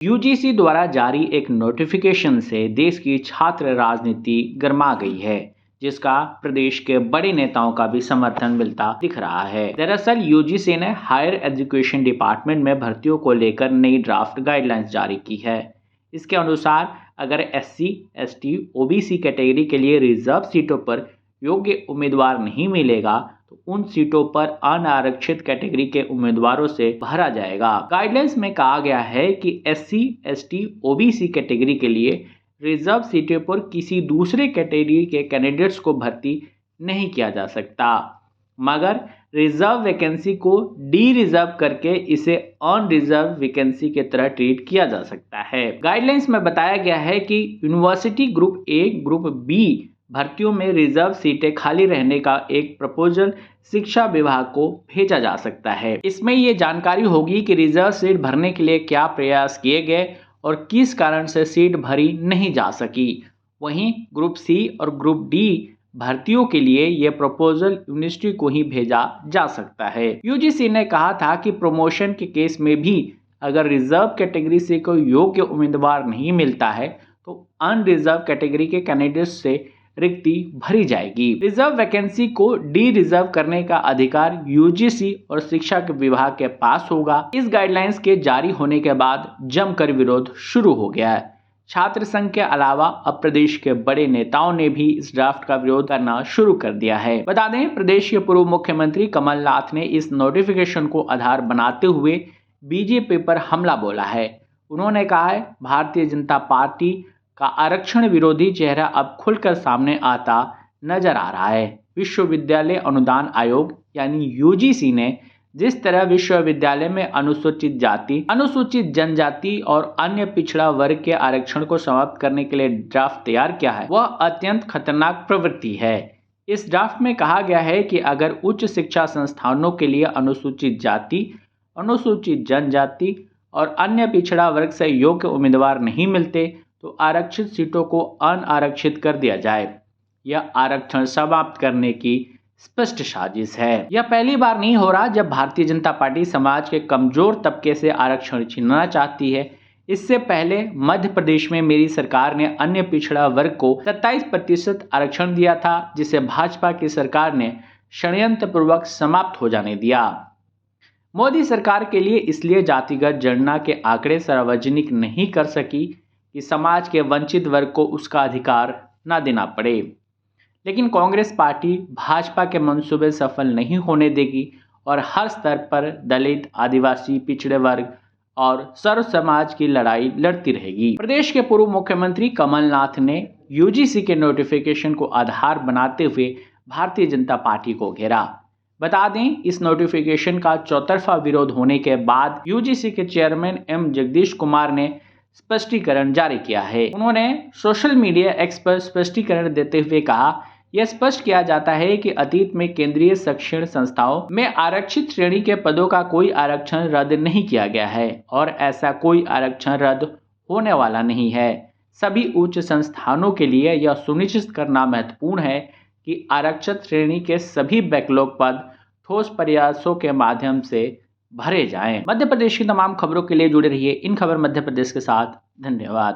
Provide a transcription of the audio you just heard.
UGC द्वारा जारी एक नोटिफिकेशन से देश की छात्र राजनीति गर्मा गई है, जिसका प्रदेश के बड़े नेताओं का भी समर्थन मिलता दिख रहा है। दरअसल यूजीसी ने हायर एजुकेशन डिपार्टमेंट में भर्तियों को लेकर नई ड्राफ्ट गाइडलाइंस जारी की है। इसके अनुसार अगर एससी, एसटी, ओबीसी कैटेगरी के लिए रिजर्व सीटों पर योग्य उम्मीदवार नहीं मिलेगा तो उन सीटों पर अनारक्षित कैटेगरी के उम्मीदवारों से भरा जाएगा। गाइडलाइंस में कहा गया है कि एससी, एसटी, ओबीसी कैटेगरी के लिए रिजर्व सीटों पर किसी दूसरे कैटेगरी के कैंडिडेट्स को भर्ती नहीं किया जा सकता, मगर रिजर्व वैकेंसी को डी रिजर्व करके इसे अनरिजर्व वैकेंसी की तरह ट्रीट किया जा सकता है। गाइडलाइंस में बताया गया है कि university group A, group B भर्तियों में रिजर्व सीटें खाली रहने का एक प्रपोजल शिक्षा विभाग को भेजा जा सकता है। इसमें ये जानकारी होगी कि रिजर्व सीट भरने के लिए क्या प्रयास किए गए और किस कारण से सीट भरी नहीं जा सकी। वहीं ग्रुप सी और ग्रुप डी भर्तियों के लिए यह प्रपोजल यूनिवर्सिटी को ही भेजा जा सकता है। यूजीसी ने कहा था कि प्रमोशन के केस में भी अगर रिजर्व कैटेगरी से कोई योग्य उम्मीदवार नहीं मिलता है तो अनरिजर्व कैटेगरी के कैंडिडेट्स से रिक्ति भरी जाएगी। रिजर्व वैकेंसी को डी रिजर्व करने का अधिकार यूजीसी और शिक्षा विभाग के पास होगा। इस गाइडलाइंस के जारी होने के बाद जमकर विरोध शुरू हो गया है। छात्र संघ के अलावा अब प्रदेश के बड़े नेताओं ने भी इस ड्राफ्ट का विरोध करना शुरू कर दिया है। बता दें, प्रदेश के पूर्व मुख्यमंत्री कमलनाथ ने इस नोटिफिकेशन को आधार बनाते हुए बीजेपी पर हमला बोला है। उन्होंने कहा है, भारतीय जनता पार्टी का आरक्षण विरोधी चेहरा अब खुलकर सामने आता नजर आ रहा है। विश्वविद्यालय अनुदान आयोग यानी यूजीसी ने जिस तरह विश्वविद्यालय में अनुसूचित जाति, अनुसूचित जनजाति और अन्य पिछड़ा वर्ग के आरक्षण को समाप्त करने के लिए ड्राफ्ट तैयार किया है, वह अत्यंत खतरनाक प्रवृत्ति है। इस ड्राफ्ट में कहा गया है कि अगर उच्च शिक्षा संस्थानों के लिए अनुसूचित जाति, अनुसूचित जनजाति और अन्य पिछड़ा वर्ग से योग्य उम्मीदवार नहीं मिलते तो आरक्षित सीटों को अनारक्षित कर दिया जाए। यह आरक्षण समाप्त करने की स्पष्ट साजिश है। यह पहली बार नहीं हो रहा जब भारतीय जनता पार्टी समाज के कमजोर तबके से आरक्षण छीनना चाहती है। इससे पहले मध्य प्रदेश में मेरी सरकार ने अन्य पिछड़ा वर्ग को 27% आरक्षण दिया था, जिसे भाजपा की सरकार ने षड्यंत्र पूर्वक समाप्त हो जाने दिया। मोदी सरकार के लिए इसलिए जातिगत जनगणना के आंकड़े सार्वजनिक नहीं कर सकी कि समाज के वंचित वर्ग को उसका अधिकार न देना पड़े, लेकिन कांग्रेस पार्टी भाजपा के मंसूबे सफल नहीं होने देगी और हर स्तर पर दलित, आदिवासी, पिछड़े वर्ग और सर्व समाज की लड़ाई लड़ती रहेगी। प्रदेश के पूर्व मुख्यमंत्री कमलनाथ ने यूजीसी के नोटिफिकेशन को आधार बनाते हुए भारतीय जनता पार्टी को घेरा। बता दें, इस नोटिफिकेशन का चौतरफा विरोध होने के बाद यूजीसी के चेयरमैन एम जगदीश कुमार ने स्पष्टीकरण जारी किया है। उन्होंने सोशल मीडिया एक्स पर स्पष्टीकरण देते हुए कहा, यह स्पष्ट किया जाता है कि अतीत में केंद्रीय शिक्षण संस्थाओं में आरक्षित श्रेणी के पदों का कोई आरक्षण रद्द नहीं किया गया है और ऐसा कोई आरक्षण रद्द होने वाला नहीं है। सभी उच्च संस्थानों के लिए यह सुनिश्चित करना महत्वपूर्ण है कि आरक्षित श्रेणी के सभी बैकलॉग पद ठोस प्रयासों के माध्यम से भरे जाएं। मध्य प्रदेश की तमाम खबरों के लिए जुड़े रहिए इन खबर मध्य प्रदेश के साथ। धन्यवाद।